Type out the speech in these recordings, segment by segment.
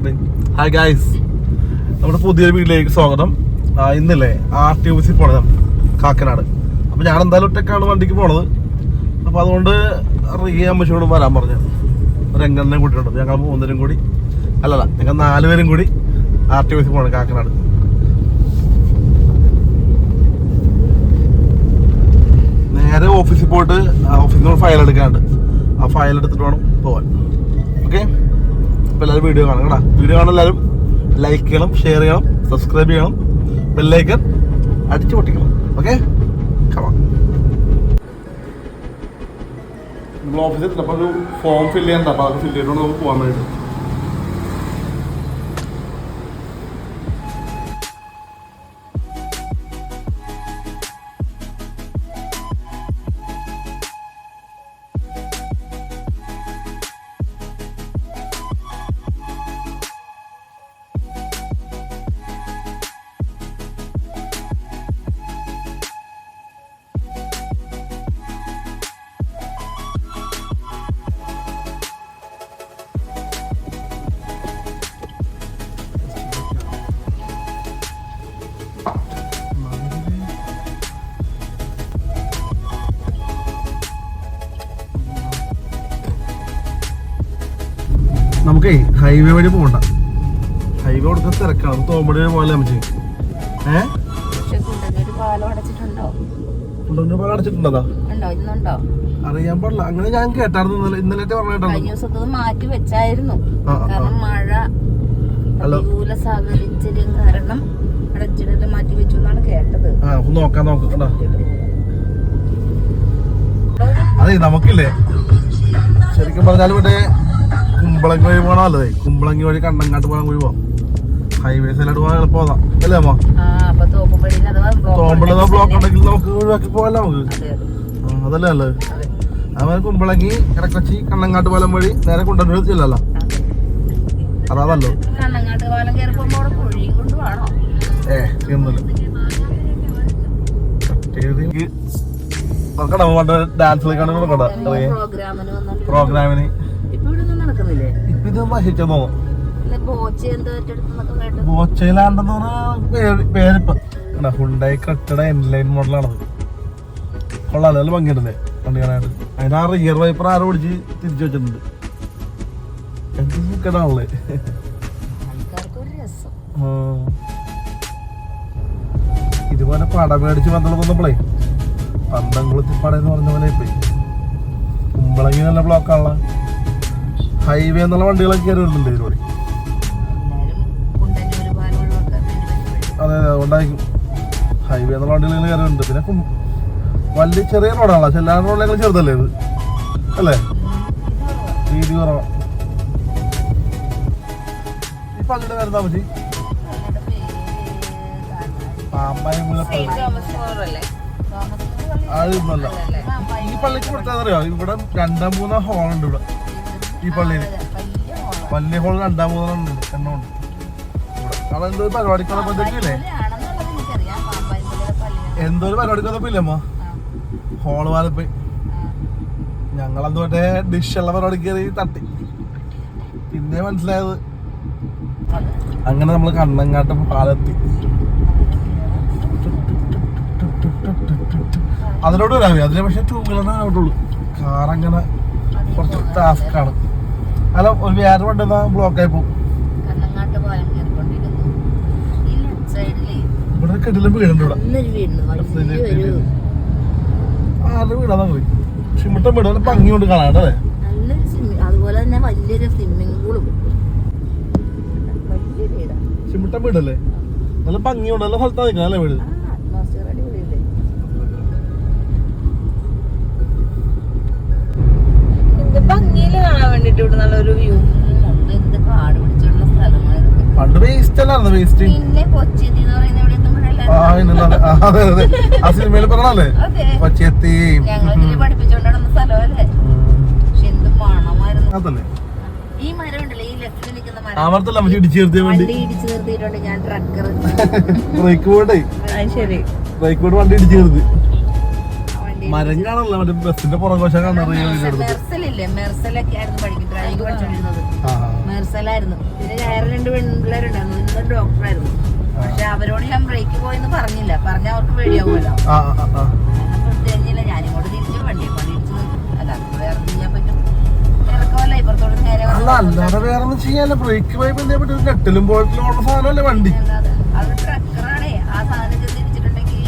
Hi guys, നമ്മുടെ പുതിയൊരു വീട്ടിലേക്ക് സ്വാഗതം. ഇന്നല്ലേ RTOC പോണത് കാക്കനാട്. അപ്പോൾ ഞാൻ എന്തായാലും ഒറ്റക്കാണ് വണ്ടിക്ക് പോണത്. അപ്പോൾ അതുകൊണ്ട് റിയ അമ്മച്ചോട് വരാൻ പറഞ്ഞു. രംഗനെ കൂട്ടിയിട്ടുണ്ട്. ഞങ്ങൾ 3 പേരും കൂടി, അല്ലല്ല ഞങ്ങൾ 4 പേരും കൂടി RTOC പോകണം കാക്കനാട്. നേരെ ഓഫീസിൽ പോയിട്ട് ഓഫീസിൽ നിന്ന് ഫയൽ എടുക്കാനുണ്ട്. ആ ഫയൽ എടുത്തിട്ട് വേണം പോവാൻ. ഓക്കെ, അപ്പോൾ എല്ലാവരും വീഡിയോ കാണണം കേട്ടോ. വീഡിയോ കാണാൻ എല്ലാവരും ലൈക്ക് ചെയ്യണം, ഷെയർ ചെയ്യണം, സബ്സ്ക്രൈബ് ചെയ്യണം, ബെല്ലൈക്കൺ അടിച്ചു പൊട്ടിക്കണം. ഓക്കെ, നമ്മൾ ഓഫീസിൽ എത്തിയപ്പോൾ ഒരു ഫോം ഫില്ല് ചെയ്യണ്ട. അപ്പോൾ അത് ഫില്ല് ചെയ്തിട്ട് നമുക്ക് പോകാൻ വേണ്ടിയിട്ട്. നമുക്കേ ഹൈവേ വഴി പോകണ്ട. ഹൈവേ കൊടുക്കാൻ തിരക്കാണ്. തോമ്പടി പോലെ അമ്മച്ചി പാലം അടച്ചിട്ടുണ്ടോ? അറിയാൻ പാടില്ല. അങ്ങനെ ഞാൻ കേട്ടായിരുന്നു. ഇന്നലെ പറഞ്ഞിട്ടുണ്ടോ? മാറ്റി വെച്ചായിരുന്നു. കാരണം മഴ പ്രതികൂല സാഹചര്യം കാരണം അടച്ചിടല് മാറ്റി വെച്ചു എന്നാണ് കേട്ടത്. നോക്കാം. അതെ, നമുക്കില്ലേ ശരിക്കും പറഞ്ഞാലും മറ്റേ കുമ്പളങ്ങി വഴി പോകണം. അല്ലേ, കുമ്പളങ്ങി വഴി കണ്ണങ്ങാട്ട് പോകാൻ വഴി പോവാം. ഹൈവേസിലോട്ട് പോകാൻ എളുപ്പമാ അല്ലേ അമ്മ? തോമ്പള ബ്ലോക്ക് ഉണ്ടെങ്കിൽ നമുക്ക് ഒഴിവാക്കി പോകാല്ലോ നമുക്ക്. അതല്ലേ നല്ലത്. അതുപോലെ കുമ്പളങ്ങി, ഇടക്കൊച്ചി, കണ്ണങ്ങാട്ട് പാലം വഴി നേരെ കൊണ്ടുവരുന്ന ചെല്ലല്ലോ. അതാണല്ലോ. ഡാൻസിലേക്കാണ് നോക്കണ്ട പ്രോഗ്രാമിന്. ഇപ്പൊ ഇത് നശിച്ചോ ബോച്ചയിലാണ്ടെന്ന് പറഞ്ഞ പേരിപ്പ ഹുണ്ടായി കട്ടട എൻലൈൻ മോഡലാണത്. കൊള്ളാല്ലേ, നല്ല ഭംഗിയുണ്ടല്ലേ വണ്ടി കാണാനായിട്ട്. അതിന് ആ റിയർ വൈപ്പർ ആരോ പിടിച്ച് തിരിച്ചു വെച്ചിട്ടുണ്ട്. എന്ത് സൂക്കടാണല്ലേ. ഇതുപോലെ പടം മേടിച്ച് വന്നപ്പോഴേ പന്തംകുളത്തി പടയെന്ന് പറഞ്ഞ പോലെ പോയി. കുമ്പളങ്ങി നല്ല ബ്ലോക്കാണല്ലോ. ഹൈവേ എന്നുള്ള വണ്ടികളൊക്കെ കയറി വരുന്നുണ്ട് ഇതിലൂടെ. അതെ, അതുകൊണ്ടായിരിക്കും ഹൈവേ എന്നുള്ള വണ്ടികൾ കയറി വരുന്നുണ്ട്. പിന്നെ വലിയ ചെറിയ റോഡാണല്ലോ. എല്ലാ റോഡിലേക്കും ചെറുതല്ലേ ഇത് അല്ലേ? വീതി കുറവാണ്. ഈ പള്ളിയുടെ പേര് എന്താ പറ്റി? അതൊന്നല്ല. ഈ പള്ളിക്ക് കൊടുത്താന്നറിയോ? ഇവിടെ 2-3 ഹോളുണ്ട്. ഇവിടെ ഈ പള്ളിയിൽ വലിയ ഹോൾ 2-3 എണ്ണമുണ്ട് ഇവിടെ. കാരണം എന്തോ പരിപാടിക്ക് വന്നപ്പോഴത്തേക്കില്ലേ, എന്തോ ഒരു പരിപാടിക്ക് വന്നപ്പോയില്ലേ അമ്മ ഹോള് വാലപ്പോയി. ഞങ്ങളെന്തോ മറ്റേ ഡിഷുള്ള പരിപാടിക്ക് കയറി തട്ടി. പിന്നെ മനസ്സിലായത്. അങ്ങനെ നമ്മൾ കണ്ണങ്ങാട്ട് പാലെത്തി. അതിലോട്ട് വരാമേ. അതിന് പക്ഷെ 2 വീലറിനെ ആവട്ടുള്ളൂ. കാറങ്ങനെ കുറച്ച് ടാസ്ക്കാണ്. അല്ല, ഒരു വേറെ വണ്ടി ബ്ലോക്കായി പോകും. ഇവിടെ കെട്ടിലും വീടുണ്ട്. ഇവിടെ ആരുടെ വീടാണ് പോയി. ഷിമിട്ടൻ വീട് നല്ല ഭംഗിയുണ്ട് കാണാട്ടെ. അതുപോലെ തന്നെ വലിയൊരു സ്വിമ്മിംഗ് പൂളും. ഷിമിട്ടൻ വീടല്ലേ, നല്ല ഭംഗിയുണ്ട്. നല്ല സ്ഥലത്താണ് നിൽക്കണം അല്ലേ വീട്. ഭംഗിയില് കാണാൻ വേണ്ടിട്ട് ഇവിടെ നല്ലൊരു വ്യൂ. എന്ത് കാട് പിടിച്ചിട്ടുള്ള സ്ഥലമായിരുന്നു. പണ്ട് വേസ്റ്റ് അല്ലായിരുന്നു. വേസ്റ്റ് പിന്നെ കൊച്ചി ആ സിനിമയിൽ പറഞ്ഞല്ലേ കൊച്ചി ഞങ്ങൾ പഠിപ്പിച്ചോണ്ടിരുന്ന സ്ഥലമല്ലേ. പക്ഷെ എന്ത് മണമായിരുന്നു. ഈ മരം ഉണ്ടല്ലോ, ഈ ലെഫ്റ്റിൽ നിൽക്കുന്ന മരം ഇടിച്ചു നിർത്തിയിട്ടുണ്ട്. ഞാൻ ട്രക്കർ ബ്രേക്ക് ബോർഡ് വണ്ടി ഇടിച്ചു നിർത്തി. മരം കാണാനല്ല, മറ്റേ ബസ്സിന്റെ പുറകോശം കാണാൻ. മെർസലില്ലേ, മെർസലൊക്കെ ആയിരുന്നു പഠിക്കും. ഡ്രൈവിംഗ് പഠിച്ചോണ്ടിരുന്നത് മെർസലായിരുന്നു. പിന്നെ 2 പെൺപിള്ളേരുണ്ടായിരുന്നു. ഇന്ന് ഡോക്ടറായിരുന്നു. പക്ഷെ അവരോട് ഞാൻ ബ്രേക്ക് പോയെന്ന് പറഞ്ഞില്ല. പറഞ്ഞ അവർക്ക് പേടിയാവുമല്ലോ. കഴിഞ്ഞില്ല. ഞാനിങ്ങോട്ട് തിരിച്ചു വണ്ടി ഇടിച്ചു. അല്ല വേറെ ചെയ്യാൻ പറ്റും. ഇറക്കമല്ല ഇപ്പുറത്തോട് നേരെ അല്ലാതെ വേറെ ഒന്നും ചെയ്യാല്ല. ബ്രേക്ക് പോയപ്പോ എന്താ പറ്റും? നെട്ടിലും പോയിട്ടിലും ഓടുന്ന സാധനമല്ലേ വണ്ടി. അത് ട്രക്കറാണേ. ആ സാധനം തിരിച്ചിട്ടുണ്ടെങ്കിൽ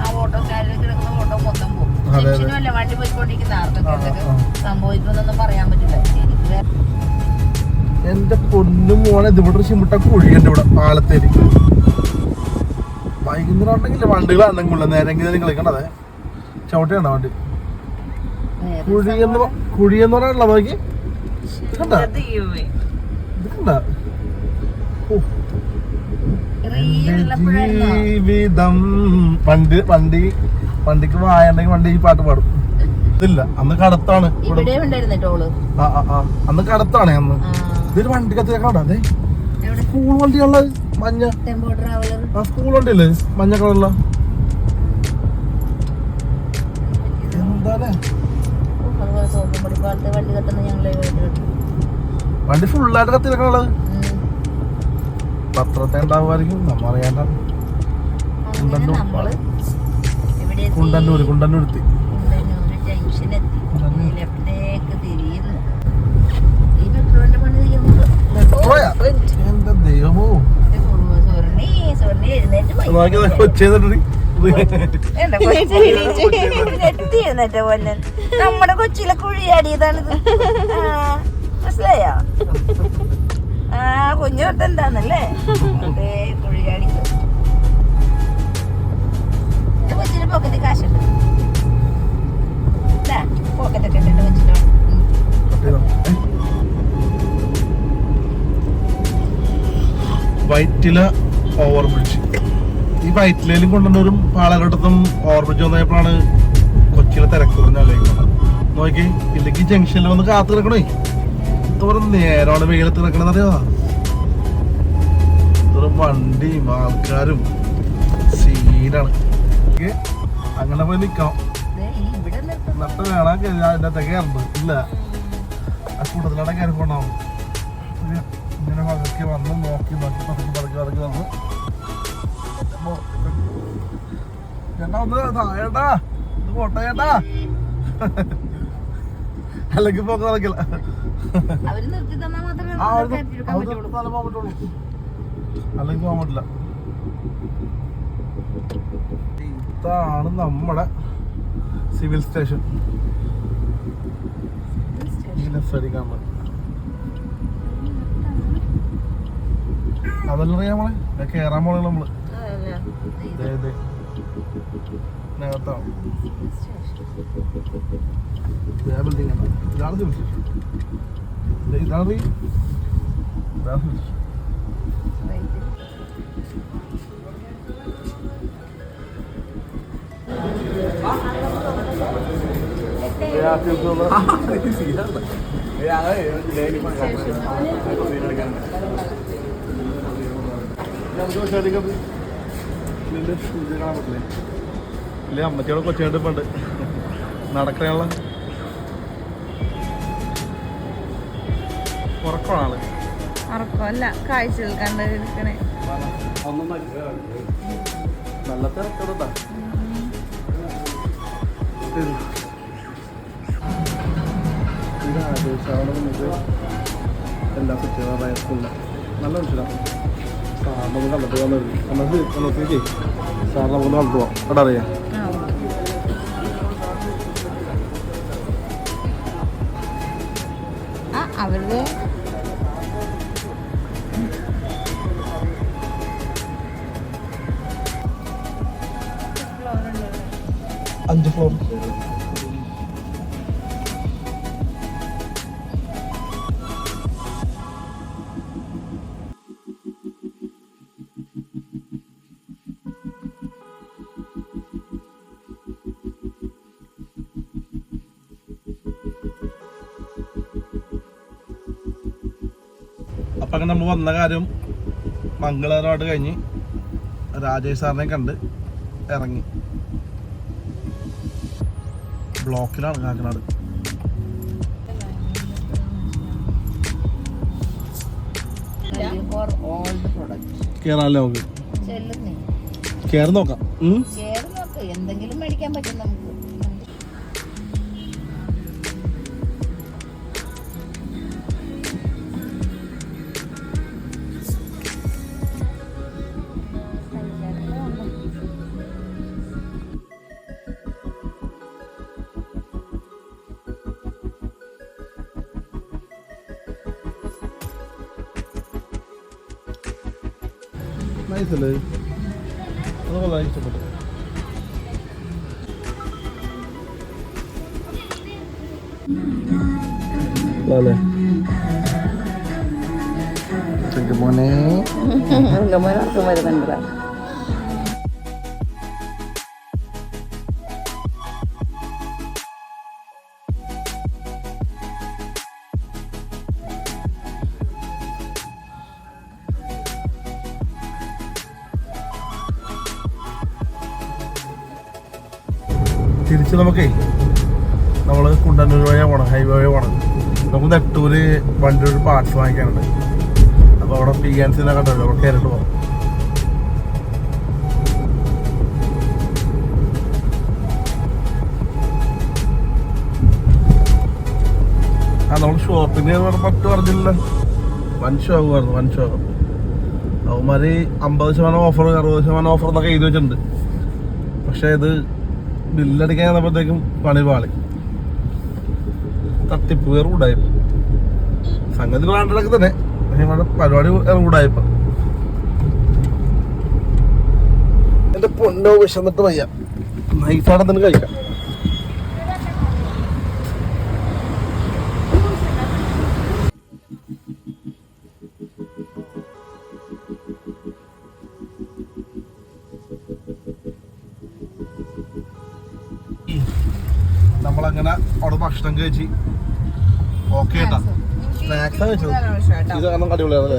ആ ഓട്ടോക്കാരിൽ കിടക്കുന്ന ഓട്ടോ മൊത്തം പോകും. ടെൻഷനുമല്ല വണ്ടി പോയിക്കൊണ്ടിരിക്കുന്ന ആർക്കൊക്കെ എന്തൊക്കെ സംഭവിക്കുമെന്നൊന്നും പറയാൻ പറ്റില്ല. എനിക്ക് എന്റെ പൊന്നു മോനെ ഇതിവിടെ ചിമിട്ട കുഴിയുണ്ട് ഇവിടെ പാലത്തേരി. വൈകുന്നേരം ഉണ്ടെങ്കിലേ വണ്ടികൾ ഉണ്ടെങ്കിലുള്ള നേരെങ്കിലും കളിക്കണ്ടതേ. ചവിട്ടിയാണോ വണ്ടി? കുഴിയെന്ന് പറയാനുള്ള നോക്കി കണ്ട ജീവിതം. വണ്ടിക്ക് വായുണ്ടെങ്കിൽ വണ്ടി ഈ പാട്ട് പാടും. ഇതില്ല അന്ന് കടത്താണ്. അന്ന് കടത്താണ് അന്ന്. ഇതൊരു വണ്ടി കത്തിയേക്കാണ്. അതെ സ്കൂൾ വണ്ടിയുള്ളത് മഞ്ഞ. സ്കൂൾ വണ്ടിയല്ലേ മഞ്ഞ കളറുള്ള. എന്താ വണ്ടി ഫുള്ളായിട്ട് കത്തിയേക്കാനുള്ളത്. പത്രത്തെ ഉണ്ടാവുമായിരിക്കും. നമ്മ അറിയാണ്ട. കുണ്ടന്നൂരെത്തി. എന്റെ ദൈവമോ നമ്മുടെ കൊച്ചിയിലെ കുഴിയാടിയതാണിത്. മനസ്സിലായോ? കുഞ്ഞു തൊട്ട് എന്താന്നല്ലേ അതെ കുഴിയാടി. കൊച്ചിന് പോക്കറ്റ് കാശുണ്ട്. പോക്കറ്റൊക്കെ ഇട്ടിട്ട് വെച്ചിട്ടോ. Vyttila over bridge. ഈ വൈറ്റിലും കൊണ്ടുവന്നവരും പാലാലോട്ടത്തും ഓവർ ബ്രിഡ്ജ് വന്നപ്പോഴാണ് കൊച്ചിയിലെ തിരക്ക് പറഞ്ഞാലേക്കുന്നത്. നോക്കി ഇല്ലെങ്കിൽ ജംഗ്ഷനിൽ വന്ന് കാത്തു കിടക്കണേ. ഇത്ര നേരമാണ് വെയിലത്ത് കിടക്കണെന്നറിയാ. ഇത്ര വണ്ടിയും ആൾക്കാരും സീനാണ്. അങ്ങനെ പോയി നിക്കാം. നട്ട് വേണം അതിൻ്റെ അകത്ത് കയറുന്നത്. ഇല്ല ആ കൂട്ടത്തിലാണ് കയറി പോണ്ടാവും. ഇങ്ങനെ പതുക്കെ വന്ന് നോക്കി പതുക്കി വന്ന് ചേട്ടാ ഒന്ന് ചേട്ടാ ഇത് പോട്ടെ ചേട്ടാ. അല്ലെങ്കിൽ പോക്ക് നടക്കില്ല. പോകാൻ പറ്റുള്ളൂ. അല്ലെങ്കിൽ പോകാൻ പറ്റില്ല. ഇതാണ് നമ്മുടെ സിവിൽ സ്റ്റേഷൻ. അതെല്ലാം അറിയാം മോളെ. കേറാൻ പോണേ നമ്മള്. ഇതിനകത്താണ് ബിൽഡിംഗ്. ഇതാണ് സിവിൽ സ്റ്റേഷൻ. ഇതാണ് ഇല്ലേ അമ്മച്ചോടെ കൊച്ചുകൊണ്ട് പണ്ട് നടക്കാനുള്ള ഉറക്കമാണ്. ഉറക്കമല്ല കാഴ്ചകൾ കണ്ടിരിക്കണേ. നല്ല തിരക്കോട്ടാ. എല്ലാ കുട്ടികളായ സ്കൂളിലാണ് നല്ല മനുഷ്യരാണ്. സാറിനൊന്ന് കണ്ടിട്ട് വന്നിട്ട് സാറിനെ ഒന്ന് കണ്ടു പോവാം. അവിടെ അറിയാം അവരുടെ 5 ഫ്ലോർ. അപ്പം അങ്ങനെ നമ്മൾ വന്ന കാര്യം മംഗളകരമായിട്ട് കഴിഞ്ഞ് രാജേഷ് സാറിനെ കണ്ട് ഇറങ്ങി. ബ്ലോക്കിലാണ് Kakkanad. for all the products. കേറാല്ലേ നമുക്ക്? ചെല്ലുന്നേ. കേറി നോക്കാം. കേറി നോക്ക്, എന്തെങ്കിലും മേടിക്കാൻ പറ്റും നമുക്ക്. നൈസ് അല്ലേ? അത് വളരെ ഇഷ്ടപ്പെട്ടു. അല്ലേ മോനെ വരുന്നുണ്ട്. തിരിച്ച് നമുക്കേ നമ്മള് കുണ്ടന്നൂർ വഴിയാ പോണം, ഹൈവേ വഴി പോണം. നമുക്ക് നെട്ടൂര് വണ്ടിയുടെ ഒരു പാർട്സ് വാങ്ങിക്കാനുണ്ട്. അപ്പൊ അവിടെ PNC കണ്ടല്ലോ, അവിടെ കയറിട്ട് പോകാം. നമ്മൾ ഷോപ്പിന് പട്ട് പറഞ്ഞില്ല, വൻ ഷോക്കുമായിരുന്നു, വൻ ഷോക്ക്. അവന്മാര് 50% ഓഫർ 60% ഓഫർ എന്നൊക്കെ എഴുതി വെച്ചിട്ടുണ്ട്. പക്ഷെ ഇത് ബില്ലടിക്കാൻ ചെന്നപ്പോഴത്തേക്കും പണി പാളി. തട്ടിപ്പ് വേറെ കൂടായ്പ. സംഗതി ബ്രാൻഡൊക്കെ തന്നെ, പക്ഷെ ഇവിടെ പരിപാടി വേറെ കൂടായ്പ. എന്റെ പൊന്നോ വിശന്നിട്ട് വയ്യ, നൈസാടെ തന്നെ കഴിക്കാം. നമ്മളങ്ങനെ അവിടെ ഭക്ഷണം കഴിച്ച് ഓക്കെ കേട്ടാ. സ്നാക്സാ കഴിച്ചത്. ഇത് കാരണം അടിപൊളിയാണല്ലേ?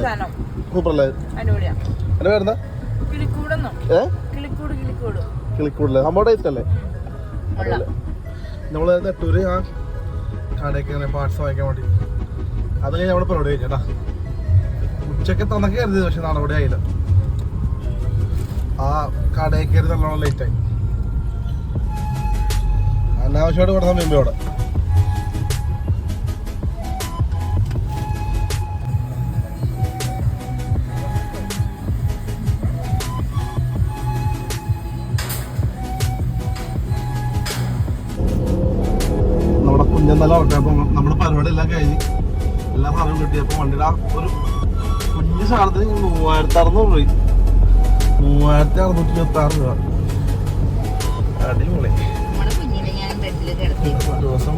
സൂപ്പറല്ലേ? എന്റെ പേരെന്താ? കിളിക്കൂടല്ലേ? നമ്മുടെ ടേസ്റ്റ് അല്ലേ? നമ്മള് നെട്ടൂര് ആ കടയൊക്കെ പാർട്സ് വാങ്ങിക്കാൻ വേണ്ടി അത് കഴിഞ്ഞ് അവിടെ പരിപാടി കഴിഞ്ഞാ. ഉച്ചക്ക് തന്നൊക്കെ കരുതി, പക്ഷെ നടപടി ആയില്ല. ആ കടയിൽ കയറി നല്ലോണം ലേറ്റായി. അനാവശ്യമായിട്ട് കൊടുത്താൽ മുമ്പേ അവിടെ നമ്മുടെ കുഞ്ഞെന്നെല്ലാം ഉറക്കപ്പോ നമ്മുടെ പരിപാടി എല്ലാം കഴിഞ്ഞ് എല്ലാ സാധനവും കിട്ടിയപ്പോ വണ്ടിയുടെ ഒരു കുഞ്ഞു സാധനത്തിന് 3600 പോയി. 3626 രൂപ. അടിപൊളി. ദിവസം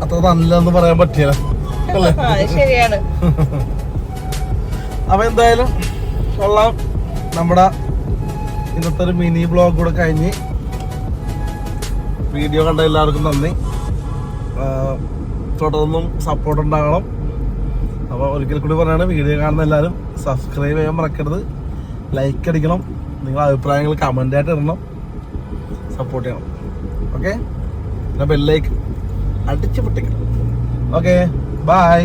അത്ര നല്ലതെന്ന് പറയാൻ പറ്റില്ല അല്ലേ? ശരിയാണ്. അപ്പൊ എന്തായാലും കൊള്ളാം. നമ്മുടെ ഇന്നത്തെ ഒരു മിനി ബ്ലോഗ് കൂടെ കഴിഞ്ഞ് വീഡിയോ കണ്ട എല്ലാവർക്കും നന്ദി. തുടർന്നും സപ്പോർട്ട് ഉണ്ടാകണം. അപ്പോൾ ഒരിക്കൽ കൂടി പറയാണ്, വീഡിയോ കാണുന്ന എല്ലാവരും സബ്സ്ക്രൈബ് ചെയ്യാൻ മറക്കരുത്, ലൈക്ക് അടിക്കണം, നിങ്ങളുടെ അഭിപ്രായങ്ങൾ കമൻ്റായിട്ട് ഇടണം, സപ്പോർട്ട് ചെയ്യണം. ഓക്കെ, ബെല്ലൈക്കൺ അടിച്ചു പൊട്ടിക്കണം. Okay, by.